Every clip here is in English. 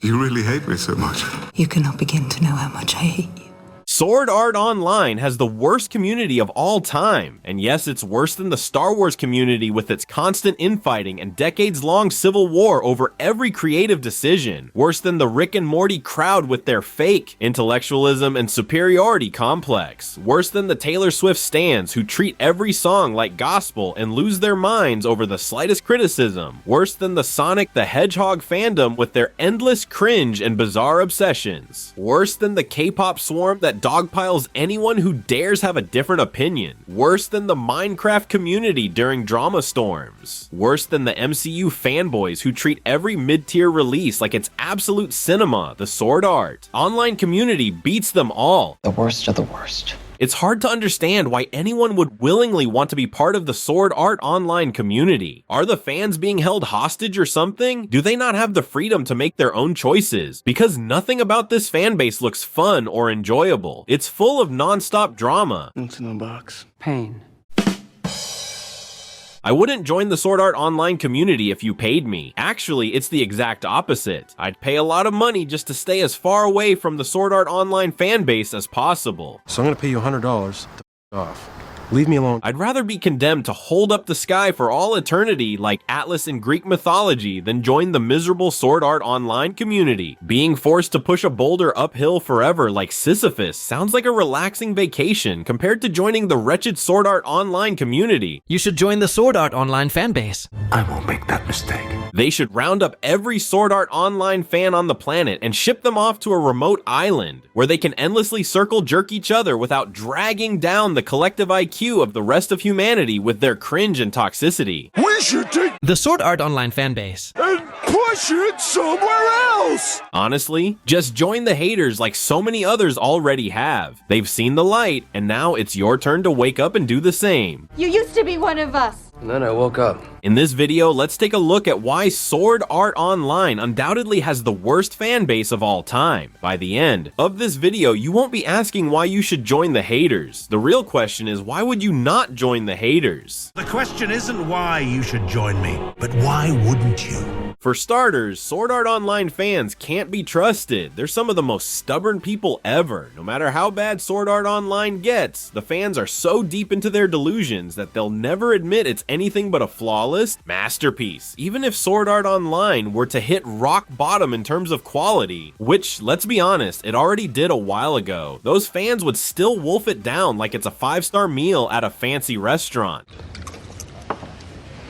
You really hate me so much. You cannot begin to know how much I hate you. Sword Art Online has the worst community of all time, and yes, it's worse than the Star Wars community with its constant infighting and decades-long civil war over every creative decision, worse than the Rick and Morty crowd with their fake intellectualism and superiority complex, worse than the Taylor Swift stans who treat every song like gospel and lose their minds over the slightest criticism, worse than the Sonic the Hedgehog fandom with their endless cringe and bizarre obsessions, worse than the K-pop swarm that dogpiles anyone who dares have a different opinion, worse than the Minecraft community during drama storms, worse than the MCU fanboys who treat every mid-tier release like it's absolute cinema. The Sword Art Online community beats them all. The worst of the worst. It's hard to understand why anyone would willingly want to be part of the Sword Art Online community. Are the fans being held hostage or something? Do they not have the freedom to make their own choices? Because nothing about this fanbase looks fun or enjoyable. It's full of non-stop drama. What's in the box? Pain. I wouldn't join the Sword Art Online community if you paid me. Actually, it's the exact opposite. I'd pay a lot of money just to stay as far away from the Sword Art Online fanbase as possible. So I'm gonna pay you $100 to off. Leave me alone. I'd rather be condemned to hold up the sky for all eternity like Atlas in Greek mythology than join the miserable Sword Art Online community. Being forced to push a boulder uphill forever like Sisyphus sounds like a relaxing vacation compared to joining the wretched Sword Art Online community. You should join the Sword Art Online fanbase. I won't make that mistake. They should round up every Sword Art Online fan on the planet and ship them off to a remote island where they can endlessly circle jerk each other without dragging down the collective IQ of the rest of humanity with their cringe and toxicity. We should take The Sword Art Online fanbase. and push it somewhere else! Honestly, just join the haters like so many others already have. They've seen the light, and now it's your turn to wake up and do the same. You used to be one of us. And then I woke up. In this video, let's take a look at why Sword Art Online undoubtedly has the worst fan base of all time. By the end of this video, you won't be asking why you should join the haters. The real question is, why would you not join the haters? The question isn't why you should join me, but why wouldn't you? For starters, Sword Art Online fans can't be trusted. They're some of the most stubborn people ever. No matter how bad Sword Art Online gets, the fans are so deep into their delusions that they'll never admit it's anything but a flawless masterpiece. Even if Sword Art Online were to hit rock bottom in terms of quality, which, let's be honest, it already did a while ago, those fans would still wolf it down like it's a 5-star meal at a fancy restaurant.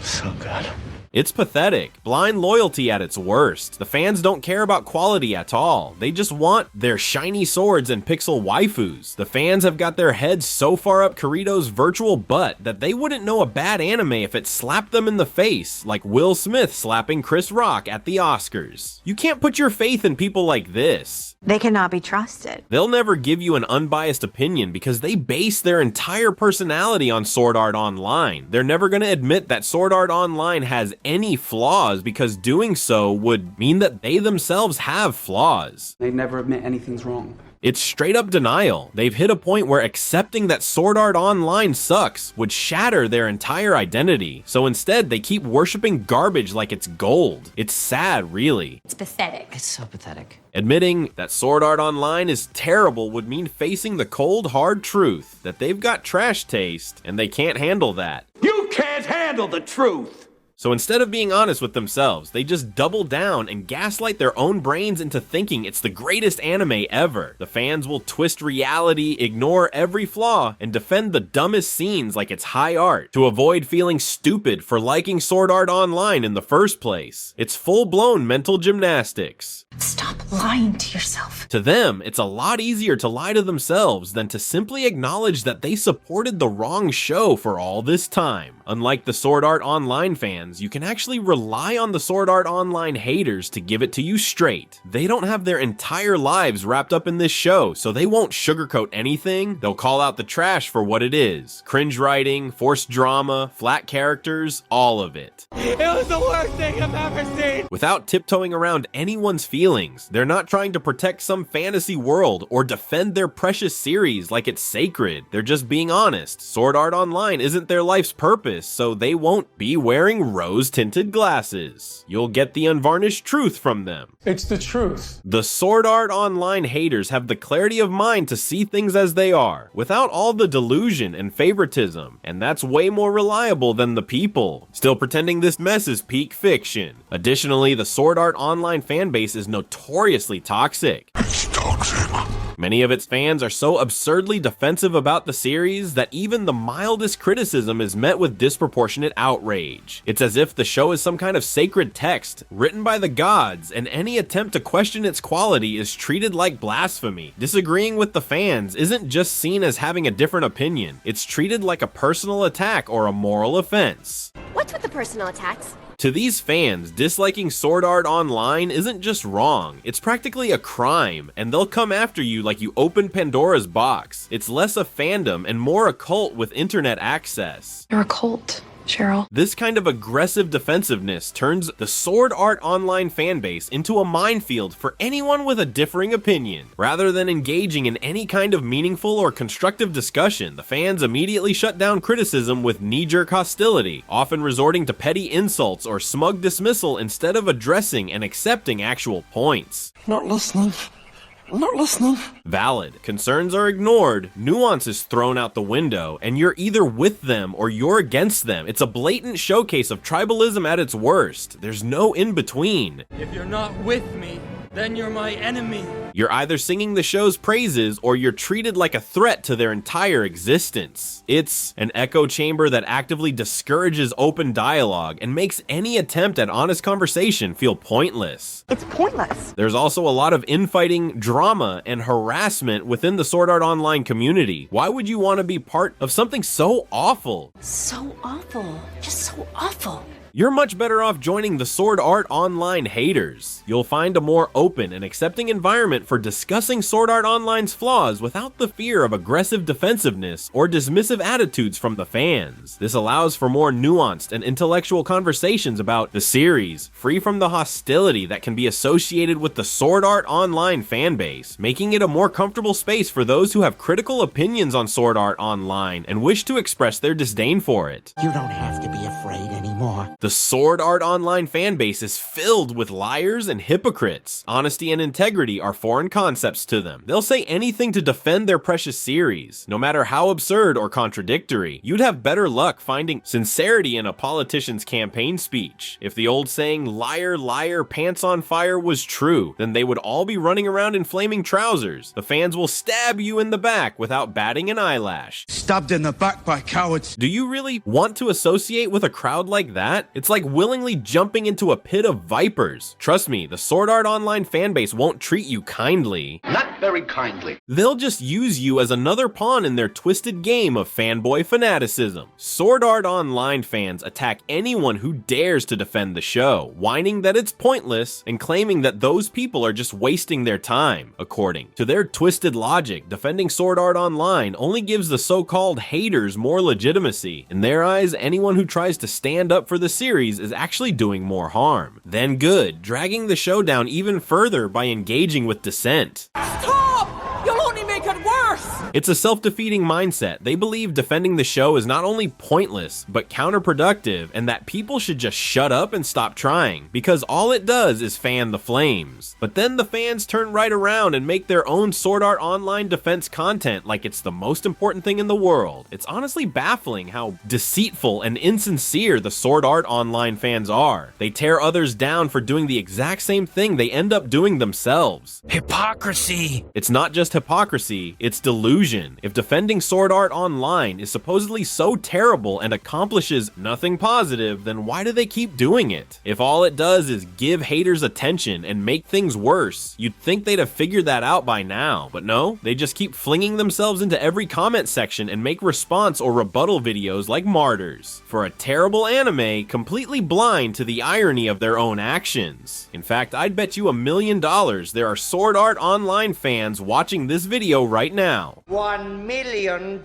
So good. It's pathetic. Blind loyalty at its worst. The fans don't care about quality at all. They just want their shiny swords and pixel waifus. The fans have got their heads so far up Kirito's virtual butt that they wouldn't know a bad anime if it slapped them in the face, like Will Smith slapping Chris Rock at the Oscars. You can't put your faith in people like this. They cannot be trusted. They'll never give you an unbiased opinion because they base their entire personality on Sword Art Online. They're never going to admit that Sword Art Online has any flaws because doing so would mean that they themselves have flaws. They never admit anything's wrong. It's straight up denial. They've hit a point where accepting that Sword Art Online sucks would shatter their entire identity. So instead, they keep worshiping garbage like it's gold. It's sad, really. It's pathetic. It's so pathetic. Admitting that Sword Art Online is terrible would mean facing the cold, hard truth that they've got trash taste and they can't handle that. You can't handle the truth! So instead of being honest with themselves, they just double down and gaslight their own brains into thinking it's the greatest anime ever. The fans will twist reality, ignore every flaw, and defend the dumbest scenes like it's high art to avoid feeling stupid for liking Sword Art Online in the first place. It's full-blown mental gymnastics. Stop lying to yourself. To them, it's a lot easier to lie to themselves than to simply acknowledge that they supported the wrong show for all this time. Unlike the Sword Art Online fans, you can actually rely on the Sword Art Online haters to give it to you straight. They don't have their entire lives wrapped up in this show, so they won't sugarcoat anything. They'll call out the trash for what it is. Cringe writing, forced drama, flat characters, all of it. It was the worst thing I've ever seen! Without tiptoeing around anyone's feelings. They're not trying to protect some fantasy world or defend their precious series like it's sacred. They're just being honest. Sword Art Online isn't their life's purpose. surface so they won't be wearing rose-tinted glasses. You'll get the unvarnished truth from them. It's the truth. The Sword Art Online haters have the clarity of mind to see things as they are, without all the delusion and favoritism, and that's way more reliable than the people still pretending this mess is peak fiction. Additionally, the Sword Art Online fanbase is notoriously toxic. It's toxic. Many of its fans are so absurdly defensive about the series that even the mildest criticism is met with disproportionate outrage. It's as if the show is some kind of sacred text written by the gods, and any attempt to question its quality is treated like blasphemy. Disagreeing with the fans isn't just seen as having a different opinion, it's treated like a personal attack or a moral offense. What's with the personal attacks? To these fans, disliking Sword Art Online isn't just wrong, it's practically a crime, and they'll come after you like you opened Pandora's box. It's less a fandom and more a cult with internet access. You're a cult, Cheryl. This kind of aggressive defensiveness turns the Sword Art Online fanbase into a minefield for anyone with a differing opinion. Rather than engaging in any kind of meaningful or constructive discussion, the fans immediately shut down criticism with knee-jerk hostility, often resorting to petty insults or smug dismissal instead of addressing and accepting actual points. Not listening. Not listening. Valid. Concerns are ignored, nuance is thrown out the window, and you're either with them or you're against them. It's a blatant showcase of tribalism at its worst. There's no in-between. If you're not with me, then you're my enemy. You're either singing the show's praises or you're treated like a threat to their entire existence. It's an echo chamber that actively discourages open dialogue and makes any attempt at honest conversation feel pointless. It's pointless. There's also a lot of infighting, drama, and harassment within the Sword Art Online community. Why would you want to be part of something so awful? So awful. Just so awful. You're much better off joining the Sword Art Online haters. You'll find a more open and accepting environment for discussing Sword Art Online's flaws without the fear of aggressive defensiveness or dismissive attitudes from the fans. This allows for more nuanced and intellectual conversations about the series, free from the hostility that can be associated with the Sword Art Online fanbase, making it a more comfortable space for those who have critical opinions on Sword Art Online and wish to express their disdain for it. You don't have to be afraid anymore. The Sword Art Online fanbase is filled with liars and hypocrites. Honesty and integrity are foreign concepts to them. They'll say anything to defend their precious series, no matter how absurd or contradictory. You'd have better luck finding sincerity in a politician's campaign speech. If the old saying, liar, liar, pants on fire was true, then they would all be running around in flaming trousers. The fans will stab you in the back without batting an eyelash. Stabbed in the back by cowards. Do you really want to associate with a crowd like that? It's like willingly jumping into a pit of vipers. Trust me, the Sword Art Online fanbase won't treat you kindly. Not very kindly. They'll just use you as another pawn in their twisted game of fanboy fanaticism. Sword Art Online fans attack anyone who dares to defend the show, whining that it's pointless and claiming that those people are just wasting their time. According to their twisted logic, defending Sword Art Online only gives the so-called haters more legitimacy. In their eyes, anyone who tries to stand up for the series is actually doing more harm than good, dragging the show down even further by engaging with dissent. Stop! You'll only make it worse! It's a self-defeating mindset. They believe defending the show is not only pointless, but counterproductive, and that people should just shut up and stop trying, because all it does is fan the flames. But then the fans turn right around and make their own Sword Art Online defense content like it's the most important thing in the world. It's honestly baffling how deceitful and insincere the Sword Art Online fans are. They tear others down for doing the exact same thing they end up doing themselves. Hypocrisy! It's not just hypocrisy, it's delusion. If defending Sword Art Online is supposedly so terrible and accomplishes nothing positive, then why do they keep doing it? If all it does is give haters attention and make things worse, you'd think they'd have figured that out by now. But no, they just keep flinging themselves into every comment section and make response or rebuttal videos like martyrs for a terrible anime, completely blind to the irony of their own actions. In fact, I'd bet you $1 million there are Sword Art Online fans watching this video right now. $1 million.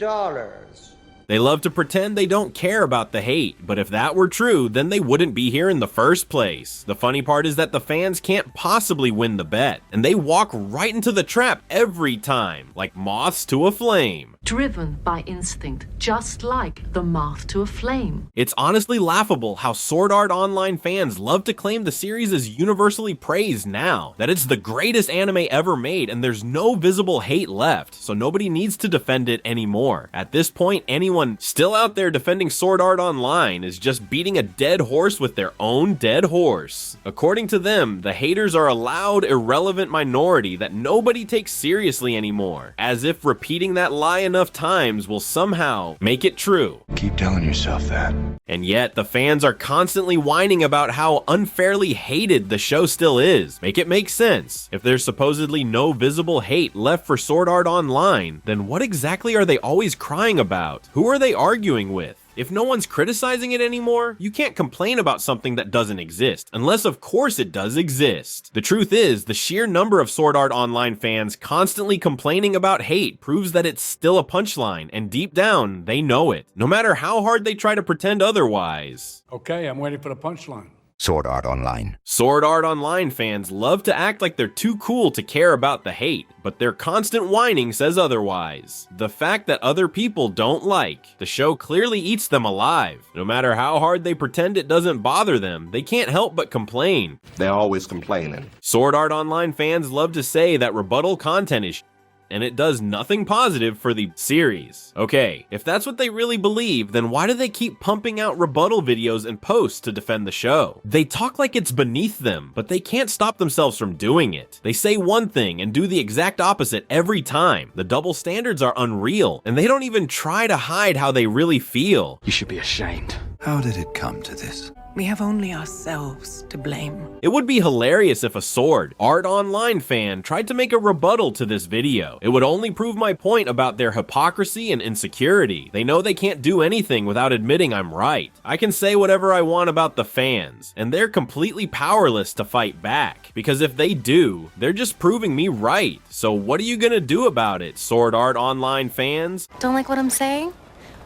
They love to pretend they don't care about the hate, but if that were true, then they wouldn't be here in the first place. The funny part is that the fans can't possibly win the bet, and they walk right into the trap every time, like moths to a flame. Driven by instinct, just like the moth to a flame. It's honestly laughable how Sword Art Online fans love to claim the series is universally praised now, that it's the greatest anime ever made and there's no visible hate left, so nobody needs to defend it anymore. At this point, anyone still out there defending Sword Art Online is just beating a dead horse with their own dead horse. According to them, the haters are a loud, irrelevant minority that nobody takes seriously anymore, as if repeating that lie enough times will somehow make it true. Keep telling yourself that. And yet, the fans are constantly whining about how unfairly hated the show still is. Make it make sense. If there's supposedly no visible hate left for Sword Art Online, then what exactly are they always crying about? Who are they arguing with? If no one's criticizing it anymore, you can't complain about something that doesn't exist, unless of course it does exist. The truth is, the sheer number of Sword Art Online fans constantly complaining about hate proves that it's still a punchline, and deep down, they know it, no matter how hard they try to pretend otherwise. Okay, I'm waiting for the punchline. Sword Art Online. Sword Art Online fans love to act like they're too cool to care about the hate, but their constant whining says otherwise. The fact that other people don't like the show clearly eats them alive. No matter how hard they pretend it doesn't bother them, they can't help but complain. They're always complaining. Sword Art Online fans love to say that rebuttal content is and it does nothing positive for the series. Okay, if that's what they really believe, then why do they keep pumping out rebuttal videos and posts to defend the show? They talk like it's beneath them, but they can't stop themselves from doing it. They say one thing and do the exact opposite every time. The double standards are unreal, and they don't even try to hide how they really feel. You should be ashamed. How did it come to this? We have only ourselves to blame. It would be hilarious if a Sword Art Online fan tried to make a rebuttal to this video. It would only prove my point about their hypocrisy and insecurity. They know they can't do anything without admitting I'm right. I can say whatever I want about the fans, and they're completely powerless to fight back. Because if they do, they're just proving me right. So what are you gonna do about it, Sword Art Online fans? Don't like what I'm saying?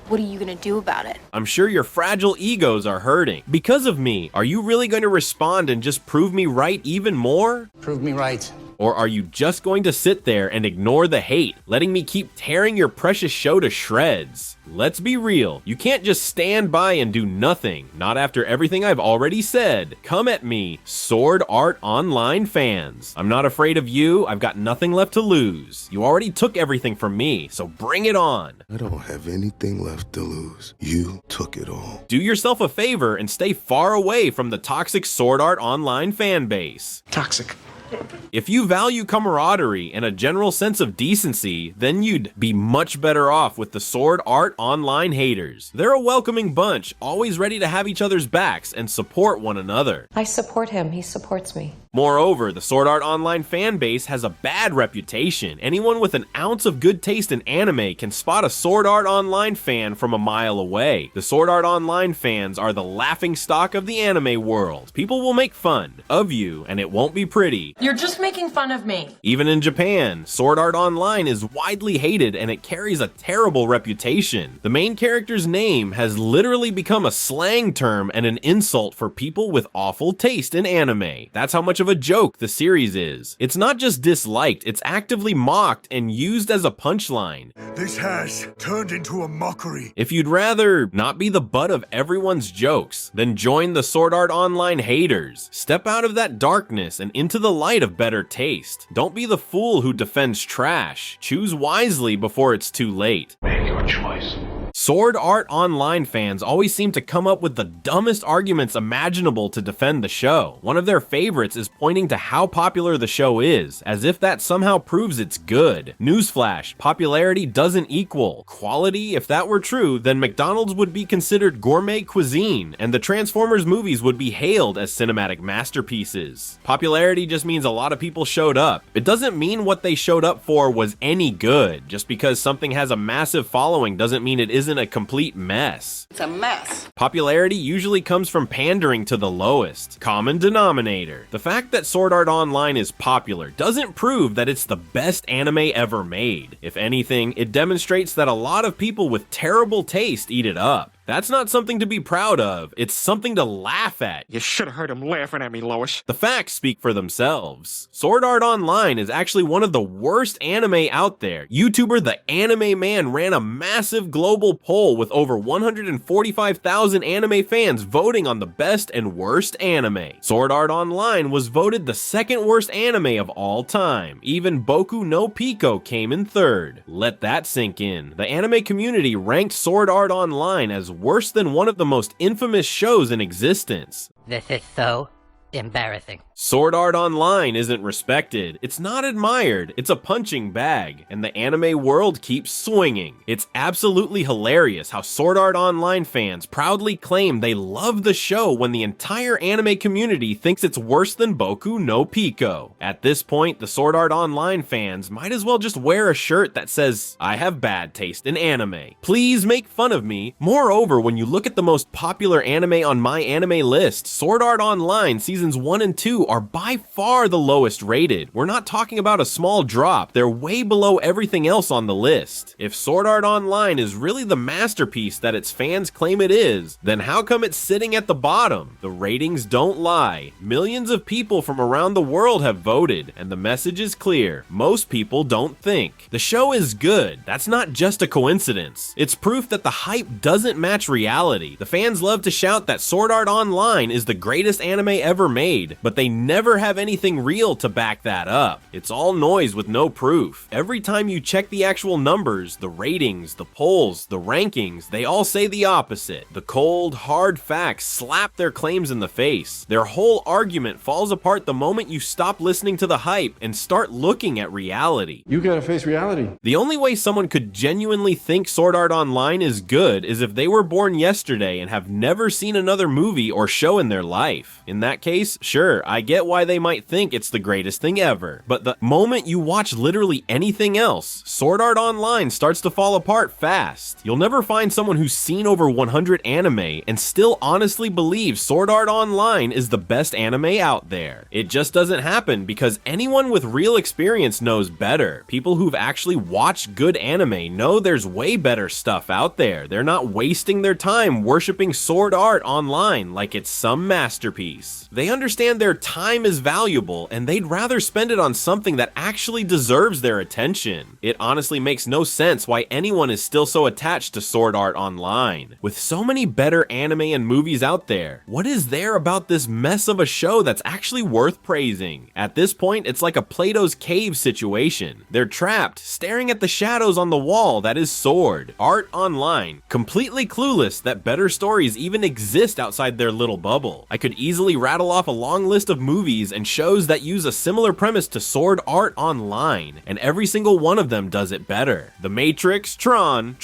What are you gonna do about it? I'm sure your fragile egos are hurting. Because of me, are you really going to respond and just prove me right even more? Prove me right. Or are you just going to sit there and ignore the hate, letting me keep tearing your precious show to shreds? Let's be real, you can't just stand by and do nothing, not after everything I've already said. Come at me, Sword Art Online fans. I'm not afraid of you, I've got nothing left to lose. You already took everything from me, so bring it on. I don't have anything left to lose. You took it all. Do yourself a favor and stay far away from the toxic Sword Art Online fan base. Toxic. If you value camaraderie and a general sense of decency, then you'd be much better off with the Sword Art Online haters. They're a welcoming bunch, always ready to have each other's backs and support one another. I support him. He supports me. Moreover, the Sword Art Online fan base has a bad reputation. Anyone with an ounce of good taste in anime can spot a Sword Art Online fan from a mile away. The Sword Art Online fans are the laughingstock of the anime world. People will make fun of you, and it won't be pretty. You're just making fun of me. Even in Japan, Sword Art Online is widely hated and it carries a terrible reputation. The main character's name has literally become a slang term and an insult for people with awful taste in anime. That's how much of a joke the series is. It's not just disliked, it's actively mocked and used as a punchline. This has turned into a mockery. If you'd rather not be the butt of everyone's jokes, then join the Sword Art Online haters. Step out of that darkness and into the light of better taste. Don't be the fool who defends trash. Choose wisely before it's too late. Make your choice. Sword Art Online fans always seem to come up with the dumbest arguments imaginable to defend the show. One of their favorites is pointing to how popular the show is, as if that somehow proves it's good. Newsflash, popularity doesn't equal quality. If that were true, then McDonald's would be considered gourmet cuisine, and the Transformers movies would be hailed as cinematic masterpieces. Popularity just means a lot of people showed up. It doesn't mean what they showed up for was any good. Just because something has a massive following doesn't mean it isn't isn't a complete mess. It's a mess. Popularity usually comes from pandering to the lowest common denominator. The fact that Sword Art Online is popular doesn't prove that it's the best anime ever made. If anything, it demonstrates that a lot of people with terrible taste eat it up. That's not something to be proud of, it's something to laugh at. You should have heard him laughing at me, Lois. The facts speak for themselves. Sword Art Online is actually one of the worst anime out there. YouTuber The Anime Man ran a massive global poll with over 145,000 anime fans voting on the best and worst anime. Sword Art Online was voted the second worst anime of all time. Even Boku no Pico came in third. Let that sink in. The anime community ranked Sword Art Online as worse than one of the most infamous shows in existence. This is so embarrassing. Sword Art Online isn't respected, it's not admired, it's a punching bag, and the anime world keeps swinging. It's absolutely hilarious how Sword Art Online fans proudly claim they love the show when the entire anime community thinks it's worse than Boku no Pico. At this point, the Sword Art Online fans might as well just wear a shirt that says, "I have bad taste in anime. Please make fun of me." Moreover, when you look at the most popular anime on my anime list, Sword Art Online seasons 1 and 2 are by far the lowest rated. We're not talking about a small drop, they're way below everything else on the list. If Sword Art Online is really the masterpiece that its fans claim it is, then how come it's sitting at the bottom? The ratings don't lie. Millions of people from around the world have voted, and the message is clear. Most people don't think. The show is good. That's not just a coincidence. It's proof that the hype doesn't match reality. The fans love to shout that Sword Art Online is the greatest anime ever made, but they never have anything real to back that up. It's all noise with no proof. Every time you check the actual numbers, the ratings, the polls, the rankings, they all say the opposite. The cold, hard facts slap their claims in the face. Their whole argument falls apart the moment you stop listening to the hype and start looking at reality. You gotta face reality. The only way someone could genuinely think Sword Art Online is good is if they were born yesterday and have never seen another movie or show in their life. In that case, sure, I get why they might think it's the greatest thing ever. But the moment you watch literally anything else, Sword Art Online starts to fall apart fast. You'll never find someone who's seen over 100 anime and still honestly believes Sword Art Online is the best anime out there. It just doesn't happen because anyone with real experience knows better. People who've actually watched good anime know there's way better stuff out there. They're not wasting their time worshiping Sword Art Online like it's some masterpiece. They understand their time is valuable and they'd rather spend it on something that actually deserves their attention. It honestly makes no sense why anyone is still so attached to Sword Art Online. With so many better anime and movies out there, what is there about this mess of a show that's actually worth praising? At this point, it's like a Plato's cave situation. They're trapped, staring at the shadows on the wall that is Sword Art Online, completely clueless that better stories even exist outside their little bubble. I could easily rattle off a long list of movies and shows that use a similar premise to Sword Art Online, and every single one of them does it better. The Matrix, Tron,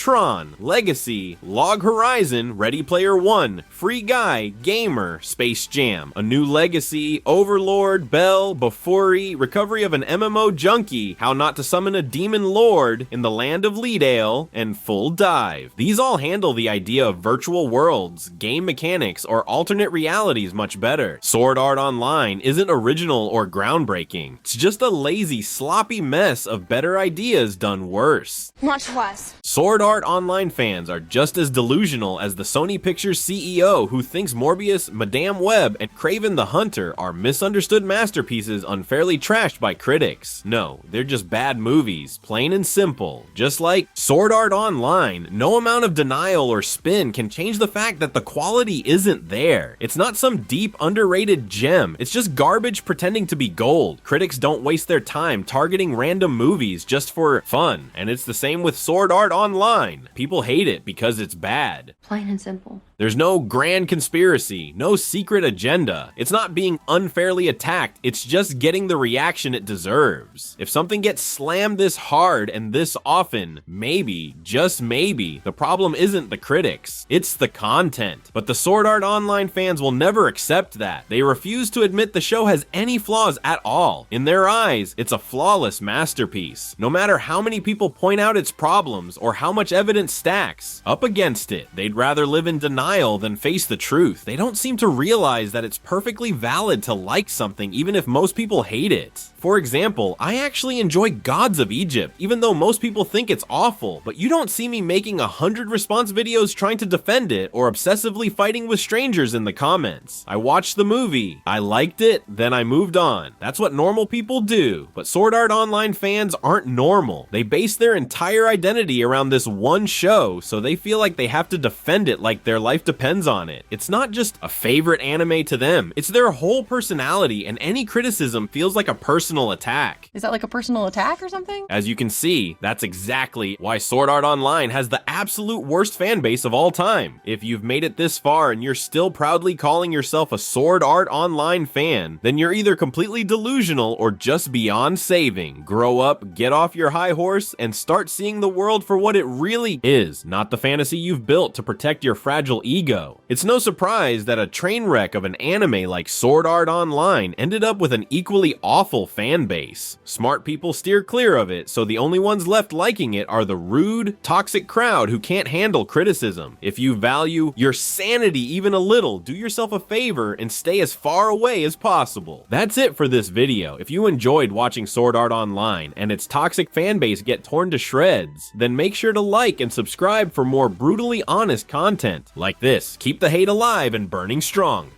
Legacy, Log Horizon, Ready Player One, Free Guy, Gamer, Space Jam, A New Legacy, Overlord, Bell, Bofuri, Recovery of an MMO Junkie, How Not to Summon a Demon Lord, In the Land of Leadale, and Full Dive. These all handle the idea of virtual worlds, game mechanics, or alternate realities much better. Sword Art Online isn't original or groundbreaking. It's just a lazy, sloppy mess of better ideas done worse. Much less. Sword Art Online fans are just as delusional as the Sony Pictures CEO who thinks Morbius, Madame Web, and Kraven the Hunter are misunderstood masterpieces unfairly trashed by critics. No, they're just bad movies, plain and simple. Just like Sword Art Online, no amount of denial or spin can change the fact that the quality isn't there. It's not some deep, underrated gem. It's just garbage pretending to be gold. Critics don't waste their time targeting random movies just for fun, and it's the same with Sword Art Online. People hate it because it's bad. Plain and simple. There's no grand conspiracy, no secret agenda. It's not being unfairly attacked, it's just getting the reaction it deserves. If something gets slammed this hard and this often, maybe, just maybe, the problem isn't the critics, it's the content. But the Sword Art Online fans will never accept that. They refuse to admit the show has any flaws at all. In their eyes, it's a flawless masterpiece. No matter how many people point out its problems or how much evidence stacks up against it, they'd rather live in denial than face the truth. They don't seem to realize that it's perfectly valid to like something even if most people hate it. For example, I actually enjoy Gods of Egypt, even though most people think it's awful, but you don't see me making 100 response videos trying to defend it or obsessively fighting with strangers in the comments. I watched the movie, I liked it, then I moved on. That's what normal people do, but Sword Art Online fans aren't normal. They base their entire identity around this one show, so they feel like they have to defend it like their life depends on it. It's not just a favorite anime to them, it's their whole personality, and any criticism feels like a personal attack. Is that like a personal attack or something? As you can see, that's exactly why Sword Art Online has the absolute worst fan base of all time. If you've made it this far and you're still proudly calling yourself a Sword Art Online fan, then you're either completely delusional or just beyond saving. Grow up, get off your high horse, and start seeing the world for what it really is, not the fantasy you've built to protect your fragile ego. It's no surprise that a train wreck of an anime like Sword Art Online ended up with an equally awful fan base. Smart people steer clear of it, so the only ones left liking it are the rude, toxic crowd who can't handle criticism. If you value your sanity even a little, do yourself a favor and stay as far away as possible. That's it for this video. If you enjoyed watching Sword Art Online and its toxic fan base get torn to shreds, then make sure to like and subscribe for more brutally honest content like this. Keep the hate alive and burning strong.